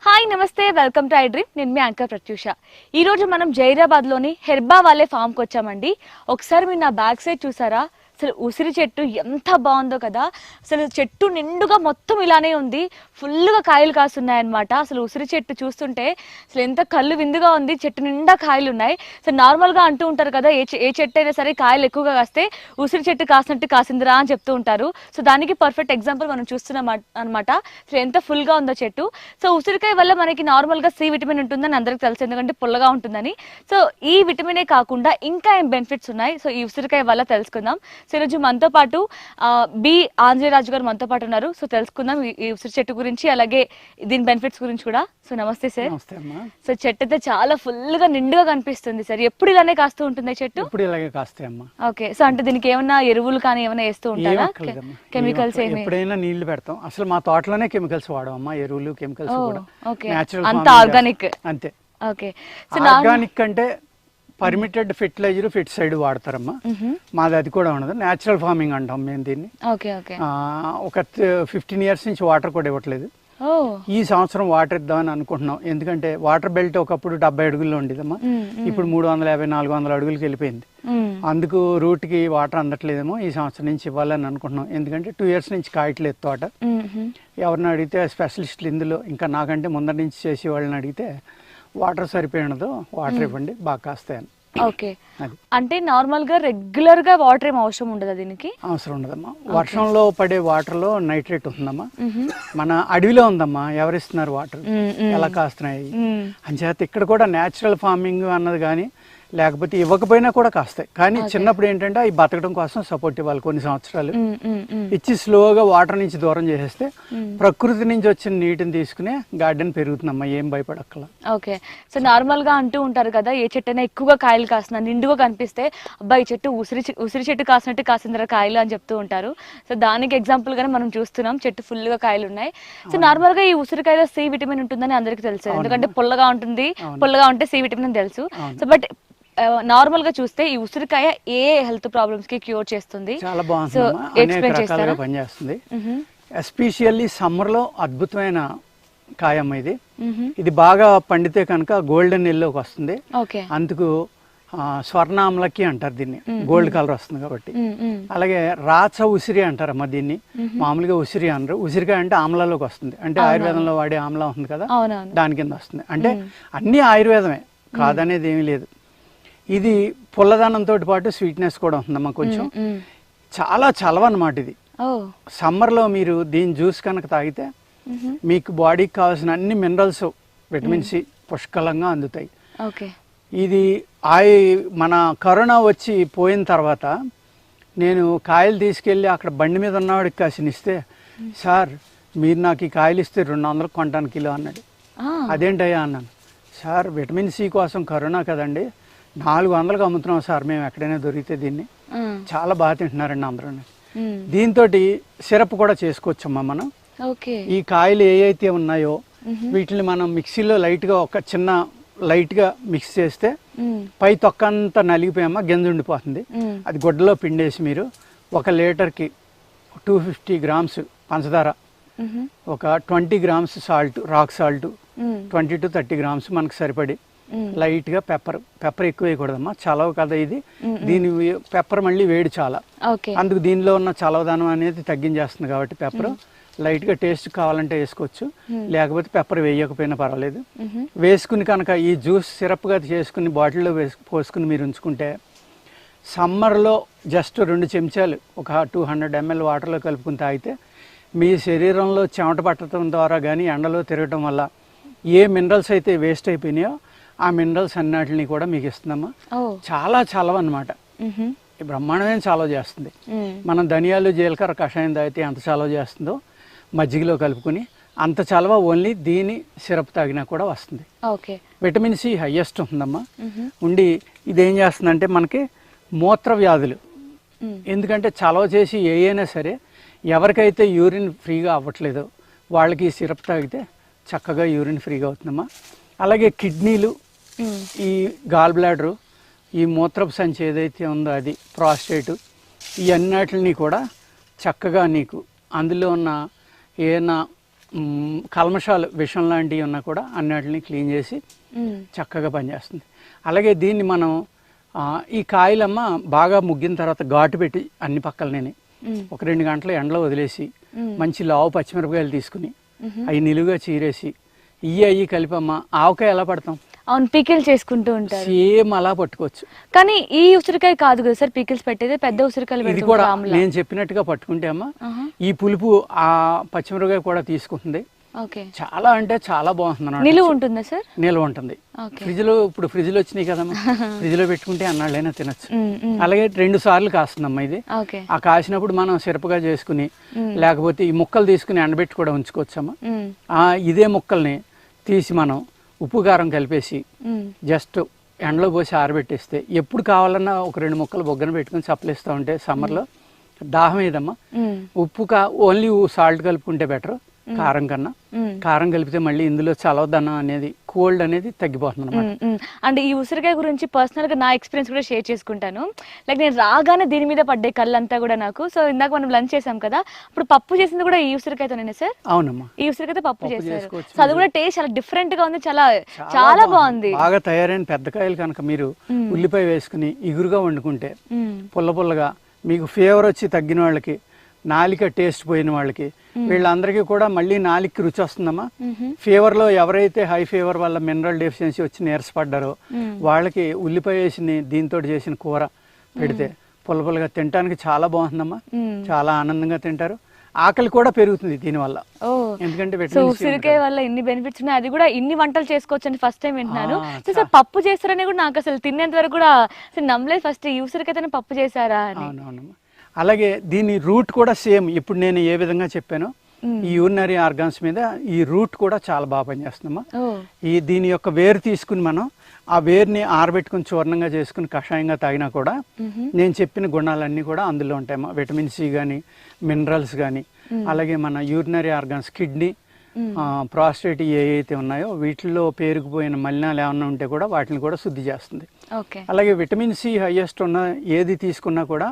Hi నమస్తే, welcome to I dream. నేను మీ anchor Pratyusha. ఈరోజు మనం జైరాబాద్లోని హెర్బా వాళ్ళే ఫామ్కి వచ్చామండి. ఒకసారి మీరు నా బ్యాక్ సైడ్ చూసారా? అసలు ఉసిరి చెట్టు ఎంత బాగుందో కదా. అసలు చెట్టు నిండుగా మొత్తం ఇలానే ఉంది, ఫుల్గా కాయలు కాస్తున్నాయన్నమాట. అసలు ఉసిరి చెట్టు చూస్తుంటే అసలు ఎంత కళ్ళు విందుగా ఉంది, చెట్టు నిండా కాయలు ఉన్నాయి. సో నార్మల్గా అంటూ ఉంటారు కదా, ఏ చెట్టు అయినా సరే కాయలు ఎక్కువగా కాస్తే ఉసిరి చెట్టు కాసినట్టు కాసిందిరా అని చెప్తూ ఉంటారు. సో దానికి పర్ఫెక్ట్ ఎగ్జాంపుల్ మనం చూస్తున్నాం అనమాట. అసలు ఎంత ఫుల్గా ఉందో చెట్టు. సో ఉసిరికాయ వల్ల మనకి నార్మల్గా సి విటమిన్ ఉంటుందని అందరికి తెలుసు, ఎందుకంటే పుల్లగా ఉంటుందని. సో ఈ విటమినే కాకుండా ఇంకా ఏం బెనిఫిట్స్ ఉన్నాయి, సో ఈ ఉసిరికాయ వల్ల తెలుసుకుందాం. సో ఈరోజు మనతో పాటు బి ఆంజనేయరాజు గారు మనతో పాటు ఉన్నారు. సో తెలుసుకుందాం ఈ ఉసిరి చెట్టు గురించి, అలాగే దీని బెనిఫిట్స్ గురించి కూడా. సో నమస్తే సార్. సో చెట్టు అయితే చాలా ఫుల్ గా నిండుగా కనిపిస్తుంది సార్. ఎప్పుడు ఇలానే కాస్తూ ఉంటుంది చెట్టు? ఎప్పుడు ఇలాగే కాస్తాయి అమ్మా. ఓకే. సో అంటే దీనికి ఏమన్నా ఎరువులు కానీ ఏమైనా వేస్తూ ఉంటారా? కెమికల్స్ ఏమి? ఎప్పుడైనా నీళ్లు పెడతాం. అసలు మా తోటలోనే కెమికల్స్ వాడమమ్మా, ఎరువులు కెమికల్స్ కూడా. అంత ఆర్గానిక్. అంతే. ఓకే. సో ఆర్గానిక్ అంటే పర్మిటెడ్ ఫెర్టిలైజర్ ఫెర్టిసైడ్ వాడతారమ్మా. మాది అది కూడా ఉండదు, న్యాచురల్ ఫార్మింగ్ అంటాం మేము దీన్ని. ఒక 15 years నుంచి వాటర్ కూడా ఇవ్వట్లేదు. ఈ సంవత్సరం వాటర్ ఇద్దామని అనుకుంటున్నాం. ఎందుకంటే వాటర్ బెల్ట్ ఒకప్పుడు 70 అడుగుల్లో ఉండేదమ్మా, ఇప్పుడు 350-400 అడుగులకి వెళ్ళిపోయింది. అందుకు రూట్ కి వాటర్ అందట్లేదేమో. ఈ సంవత్సరం నుంచి ఇవ్వాలని అనుకుంటున్నాం. ఎందుకంటే 2 years నుంచి కాయట్లేదు తోట. ఎవరిని అడిగితే స్పెషలిస్టులు ఇందులో ఇంకా నాకంటే ముందర నుంచి చేసే వాళ్ళని అడిగితే వాటర్ సరిపోయినదో వాటర్ ఇవ్వండి బాగా కాస్తాయని. ఓకే. అంటే నార్మల్ గా రెగ్యులర్ గా వాటర్ ఏం అవసరం ఉండదా దీనికి? అవసరం ఉండదమ్మా. వర్షంలో పడే వాటర్ లో నైట్రేట్ ఉంటుందమ్మా. మన అడవిలో ఉందమ్మా, ఎవరిస్తున్నారు వాటర్, ఎలా కాస్తున్నాయి అంచేత ఇక్కడ కూడా న్యాచురల్ ఫార్మింగ్ అన్నది కానీ లేకపోతే ఇవ్వకపోయినా కూడా కాస్తాయి. కానీ చిన్నప్పుడు ఏంటంటే అవి బతకడం కోసం సపోర్ట్ ఇవ్వాలి కొన్ని సంవత్సరాలు. ఇచ్చి స్లోగా వాటర్ నుంచి దూరం చేసేస్తే ప్రకృతి నుంచి వచ్చిన నీటిని తీసుకునే గార్డెన్ పెరుగుతుందమ్మా, ఏం భయపడక్కల. ఓకే. సో నార్మల్ గా అంటూ ఉంటారు కదా, ఏ చెట్టు అయినా ఎక్కువగా కాయలు కాసిన నిండుగా కనిపిస్తే అబ్బాయి చెట్టు ఉసిరి చెట్టు కాసినట్టు కాసిందర కాయలు అని చెప్తూ ఉంటారు. సో దానికి ఎగ్జాంపుల్ గానే మనం చూస్తున్నాం, చెట్టు ఫుల్ గా కాయలు ఉన్నాయి. సో నార్మల్ గా ఈ ఉసిరికాయలో సి విటమిన్ ఉంటుందని అందరికి తెలుసు, ఎందుకంటే పుల్లగా ఉంటుంది, పుల్లగా ఉంటే సి విటమిన్ అని తెలుసు. సో బట్ నార్మల్ గా చూస్తే ఈ ఉసిరికాయ ఏ హెల్త్ ప్రాబ్లమ్స్ కి క్యూర్ చేస్తుంది? చాలా బాగుంది, పనిచేస్తుంది. ఎస్పెషల్లీ సమ్మర్ లో అద్భుతమైన కాయమ్మ ఇది. ఇది బాగా పండితే కనుక గోల్డెన్ ఎల్లోకి వస్తుంది. అందుకు స్వర్ణామలకి అంటారు దీన్ని, గోల్డ్ కలర్ వస్తుంది కాబట్టి. అలాగే రాచ ఉసిరి అంటారమ్మా దీన్ని, మామూలుగా ఉసిరి అనరు. ఉసిరికాయ అంటే ఆమ్లాలోకి వస్తుంది, అంటే ఆయుర్వేదంలో వాడే ఆమ్లా ఉంది కదా, దాని కింద వస్తుంది. అంటే అన్ని ఆయుర్వేదమే, కాదనేది ఏమీ లేదు. ఇది పుల్లదనంతో పాటు స్వీట్నెస్ కూడా ఉంటుందమ్మా కొంచెం. చాలా చలవ అన్నమాట ఇది. సమ్మర్లో మీరు దీని జ్యూస్ కనుక తాగితే మీకు బాడీకి కావాల్సిన అన్ని మినరల్స్, విటమిన్ సి పుష్కలంగా అందుతాయి. ఇది మన కరోనా వచ్చి పోయిన తర్వాత నేను కాయలు తీసుకెళ్ళి అక్కడ బండి మీద ఉన్నవాడికి కాసినిస్తే, సార్ మీరు నాకు ఈ కాయలు ఇస్తే 200 కొంటాను కిలో అన్నాడు. అదేంటయ్యా అన్నాను. సార్ విటమిన్ సి కోసం కరోనా కదండి, 400కి అమ్ముతున్నాం సార్ మేము, ఎక్కడైనా దొరికితే దీన్ని. చాలా బాగా తింటున్నారండి అందరూ. దీంతో సిరప్ కూడా చేసుకోవచ్చమ్మా మనం. ఈ కాయలు ఏ అయితే ఉన్నాయో వీటిని మనం మిక్సీలో లైట్గా మిక్స్ చేస్తే పై తొక్కంతా నలిగిపోయామా, గింజ ఉండిపోతుంది. అది గుడ్డలో పిండేసి మీరు 1 లీటర్కి 250 grams పంచదార, ఒక 20 grams salt, rock salt, 20 to 30 grams మనకు సరిపడి, లైట్ గా పెప్పర్ ఎక్కువ వేయకూడదమ్మా, చలవ కదా ఇది. దీని పెప్పర్ మళ్ళీ వేడి చాలా, అందుకు దీనిలో ఉన్న చలవదనం అనేది తగ్గించేస్తుంది కాబట్టి పెప్పర్ లైట్ గా టేస్ట్ కావాలంటే వేసుకోవచ్చు, లేకపోతే పెప్పర్ వేయకపోయినా పర్వాలేదు. వేసుకుని కనుక ఈ జ్యూస్ సిరప్ గా చేసుకుని బాటిల్లో పోసుకుని మీరు ఉంచుకుంటే సమ్మర్లో జస్ట్ 2 చెంచాలు ఒక 200 ml వాటర్లో కలుపుకుని తాగితే మీ శరీరంలో చెమట పట్టడం ద్వారా కానీ ఎండలో తిరగటం వల్ల ఏ మినరల్స్ అయితే వేస్ట్ అయిపోయినాయో ఆ మినరల్స్ అన్నిటిని కూడా మీకు ఇస్తుందమ్మా. చాలా చలవ అన్నమాట, బ్రహ్మాండమైన చలవ చేస్తుంది. మనం ధనియాలు జీలకర్ర కషాయం తాగితే ఎంత చలవ చేస్తుందో మజ్జిగలో కలుపుకుని అంత చలవ ఓన్లీ దీని సిరప్ తాగినా కూడా వస్తుంది. విటమిన్ సి హైయెస్ట్ ఉందమ్మా. ఉండి ఇది ఏం చేస్తుందంటే మనకి మూత్ర వ్యాధులు, ఎందుకంటే చలవ చేసి ఏ అయినా సరే ఎవరికైతే యూరిన్ ఫ్రీగా అవ్వట్లేదో వాళ్ళకి ఈ సిరప్ తాగితే చక్కగా యూరిన్ ఫ్రీగా అవుతుందమ్మా. అలాగే కిడ్నీలు, ఈ గాల్ బ్లాడరు, ఈ మూత్రపు సంచి ఏదైతే ఉందో అది, ప్రాస్టేట్, ఈ అన్నిటిని కూడా చక్కగా నీకు అందులో ఉన్న ఏమైనా కల్మషాలు విషం లాంటివి ఉన్నా కూడా అన్నిటిని క్లీన్ చేసి చక్కగా పనిచేస్తుంది. అలాగే దీన్ని మనం ఈ కాయలమ్మ బాగా ముగ్గిన తర్వాత ఘాటు పెట్టి అన్ని పక్కలనే ఒక 2 గంటలు ఎండలో వదిలేసి మంచి లావు పచ్చిమిరపకాయలు తీసుకుని అవి నిలువుగా చీరేసి అయ్యి కలిపమ్మ. ఆవకాయ ఎలా పడతాం? అవును, పీకిల్ చేసుకుంటూ ఉంటారు. సేమ్ అలా పట్టుకోవచ్చు. కానీ ఈ ఉసిరికాయ కాదు కదా సార్ పీకిల్స్ పెట్టేది, పెద్ద ఉసిరికాయలు. ఇది కూడా నేను చెప్పినట్టుగా పట్టుకుంటే అమ్మ ఈ పులుపు ఆ పచ్చిమిరపకాయ కూడా తీసుకుంటుంది. చాలా అంటే చాలా బాగుంటుంది. నిలువ ఉంటుందా సార్? నిల్వ ఉంటుంది. ఫ్రిడ్జ్ లో ఇప్పుడు ఫ్రిడ్జ్ లో వచ్చినాయి కదమ్మా, ఫ్రిడ్జ్ లో పెట్టుకుంటే అన్నాళ్ళైనా తినచ్చు. అలాగే 2 సార్లు కాస్తుందమ్మా ఇది. ఆ కాసినప్పుడు మనం సిరపగా చేసుకుని లేకపోతే ఈ ముక్కలు తీసుకుని ఎండబెట్టి కూడా ఉంచుకోవచ్చమ్మా. ఇదే ముక్కల్ని తీసి మనం ఉప్పు కారం కలిపేసి జస్ట్ ఎండలో పోసి ఆరబెట్టేస్తే ఎప్పుడు కావాలన్నా ఒక 2 ముక్కలు బొగ్గన పెట్టుకుని చప్పలేస్తూ ఉంటే సమ్మర్లో దాహం ఏదమ్మా. ఓన్లీ సాల్ట్ కలుపుకుంటే బెటర్ కారం కన్నా. కారం కలిపితే మళ్ళీ ఇందులో చలవదనం అనేది, కోల్డ్ అనేది తగ్గిపోతుంది అనమాట. అంటే ఈ ఉసిరికాయ గురించి పర్సనల్ గా నా ఎక్స్పీరియన్స్ కూడా షేర్ చేసుకుంటాను. లైక్ నేను రాగానే దీని మీద పడ్డే కళ్ళంతా కూడా నాకు. సో ఇందాక మనం లంచ్ చేసాం కదా, అప్పుడు పప్పు చేసింది కూడా ఈ ఉసిరికాయతోనే సార్? అవునమ్మా, ఈ ఉసిరికాయతో పప్పు చేశారు. సో అది కూడా టేస్ట్ చాలా డిఫరెంట్ గా ఉంది, చాలా బాగుంది. బాగా తయారైన పెద్ద కాయలు కనుక మీరు ఉల్లిపాయ వేసుకుని ఇగురుగా వండుకుంటే పుల్ల పుల్లగా, మీకు ఫీవర్ వచ్చి తగ్గిన వాళ్ళకి, నాలిక టేస్ట్ పోయిన వాళ్ళకి, వీళ్ళందరికీ కూడా మళ్ళీ నాలికి రుచి వస్తుందమ్మా. ఫీవర్ లో ఎవరైతే హై ఫీవర్ వల్ల మినరల్ డెఫిషియన్సీ వచ్చి నీరసపడ్డారో వాళ్ళకి ఉల్లిపాయ వేసి దీంతో చేసిన కూర పెడితే పుల్లపుల్లగా తినడానికి చాలా బాగుంటుందమ్మా. చాలా ఆనందంగా తింటారు. ఆకలి కూడా పెరుగుతుంది దీనివల్ల. ఎందుకంటే ఉసిరికాయ వల్ల ఇన్ని బెనిఫిట్స్ ఉన్నాయి. అది కూడా ఇన్ని వంటలు చేసుకోవచ్చు అని ఫస్ట్ టైం వింటున్నాను. సార్ పప్పు చేస్తారని కూడా నాకు అసలు తినేంత వరకు కూడా అసలు నమ్మలేదు. ఫస్ట్ ఈ ఉసిరికాయతోనే పప్పు చేశారా అని. అవునవునమ్మా. అలాగే దీని రూట్ కూడా సేమ్ ఇప్పుడు నేను ఏ విధంగా చెప్పానో ఈ యూరినరీ ఆర్గాన్స్ మీద ఈ రూట్ కూడా చాలా బాగా పనిచేస్తుందమ్మా. దీని యొక్క వేరు తీసుకుని మనం ఆ వేరుని ఆరబెట్టుకుని చూర్ణంగా చేసుకుని కషాయంగా తాగినా కూడా నేను చెప్పిన గుణాలన్నీ కూడా అందులో ఉంటాయమ్మా. విటమిన్ సి కానీ, మినరల్స్ కానీ, అలాగే మన యూరినరీ ఆర్గాన్స్, కిడ్నీ, ప్రాస్టేట్ ఏవైతే ఉన్నాయో వీటిల్లో పేరుకుపోయిన మలినాలు ఏమన్నా ఉంటే కూడా వాటిని కూడా శుద్ధి చేస్తుంది. అలాగే విటమిన్ సి హైయెస్ట్ ఉన్న ఏది తీసుకున్నా కూడా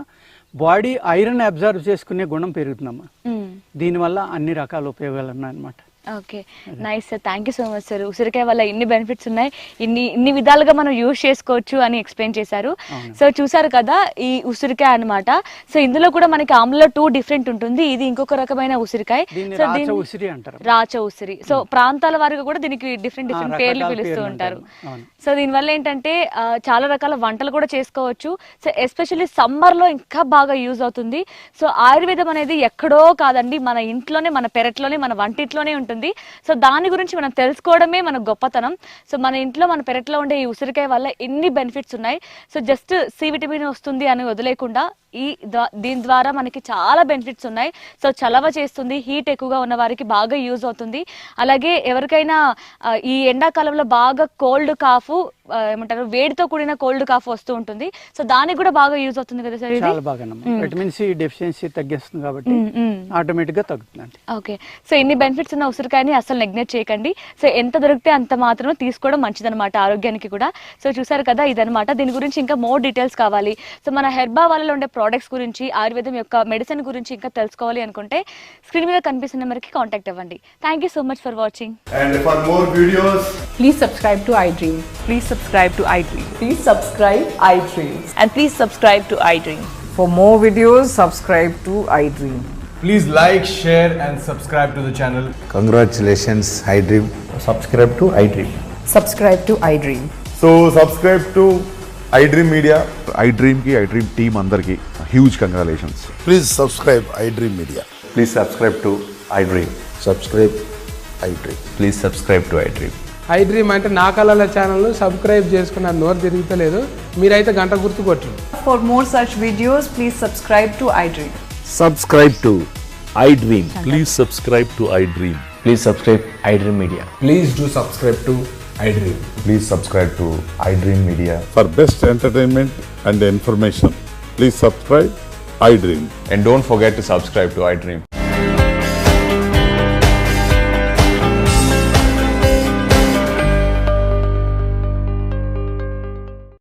బాడీ ఐరన్ అబ్జర్వ్ చేసుకునే గుణం పెరుగుతుందమ్మా. దీనివల్ల అన్ని రకాల ఉపయోగాలు ఉన్నాయన్నమాట. Okay, nice sir, thank you so much sir. ఉసిరికాయ వల్ల ఇన్ని బెనిఫిట్స్ ఉన్నాయి, ఇన్ని విధాలుగా మనం యూజ్ చేసుకోవచ్చు అని ఎక్స్ప్లెయిన్ చేశారు. సో చూసారు కదా ఈ ఉసిరికాయ అన్నమాట. సో ఇందులో కూడా మనకి ఆమ్లలో 2 డిఫరెంట్ ఉంటుంది. ఇది ఇంకొక రకమైన ఉసిరికాయ, రాచ ఉసిరి. సో ప్రాంతాల వారిగా కూడా దీనికి డిఫరెంట్ పేర్లు పిలుస్తూ ఉంటారు. సో దీనివల్ల ఏంటంటే చాలా రకాల వంటలు కూడా చేసుకోవచ్చు. సో ఎస్పెషల్లీ సమ్మర్ లో ఇంకా బాగా యూజ్ అవుతుంది. సో ఆయుర్వేదం అనేది ఎక్కడో కాదండి, మన ఇంట్లోనే, మన పెరట్లోనే, మన వంటింట్లోనే ఉంటుంది. సో దాని గురించి మనం తెలుసుకోవడమే మన గొప్పతనం. సో మన ఇంట్లో, మన పెరట్లో ఉండే ఈ ఉసిరికాయ వల్ల ఎన్ని బెనిఫిట్స్ ఉన్నాయి. సో జస్ట్ సి విటమిన్ వస్తుంది అని వదిలేకుండా దీని ద్వారా మనకి చాలా బెనిఫిట్స్ ఉన్నాయి. సో చలవ చేస్తుంది, హీట్ ఎక్కువగా ఉన్న వారికి బాగా యూజ్ అవుతుంది. అలాగే ఎవరికైనా ఈ ఎండాకాలంలో బాగా కోల్డ్ కాఫ్, ఏమంటారు, వేడితో కూడిన కోల్డ్ కాఫ్ వస్తూ ఉంటుంది. సో దానికి కూడా బాగా యూజ్ అవుతుంది కదా సార్? చాలా బాగా విటమిన్ సి డెఫిషియన్సీ తగ్గిస్తుంది కాబట్టి ఆటోమేటిక్ గా తగ్గుతుంది. ఓకే, సో ఇన్ని బెనిఫిట్స్ ఉన్న ఉసిరికాయని అసలు నెగ్లెక్ట్ చేయకండి. సో ఎంత దొరికితే అంత మాత్రమే తీసుకోవడం మంచిదన్నమాట ఆరోగ్యానికి కూడా. సో చూసారు కదా ఇదనమాట. దీని గురించి ఇంకా మోర్ డీటెయిల్స్ కావాలి, సో మన హెర్బా వాళ్ళలో ఉండే ప్రోడక్ట్స్ గురించి, ఆయుర్వేదం యొక్క మెడిసిన్ గురించి ఇంకా తెలుసుకోవాలి అనుకుంటే స్క్రీన్ మీద కనిపిస్తున్న నెంబర్కి కాంటాక్ట్ అవ్వండి. Thank you so much for watching. And for more videos, please subscribe to iDream. Please subscribe to iDream. Please subscribe iDream. And please subscribe to iDream. For more videos, subscribe to iDream. please like, share and subscribe to the channel. Congratulations, iDream. Subscribe to iDream. Subscribe to iDream. So subscribe to iDream Media. iDream ki iDream team andarki huge congratulations. Please subscribe iDream Media. Please subscribe to iDream. Subscribe iDream. Please subscribe to iDream. iDream అంటే నా కళల channel subscribe చేసుకున్న నోరు తిరుగుతలేదు, మీరైతే గంట గుర్తు కొట్టు. For more such videos, please subscribe to iDream. Subscribe to iDream. Please subscribe to iDream. Please subscribe iDream Media. Please do subscribe to iDream. Please subscribe to iDream Media. For best entertainment and information, please subscribe iDream. And don't forget to subscribe to iDream.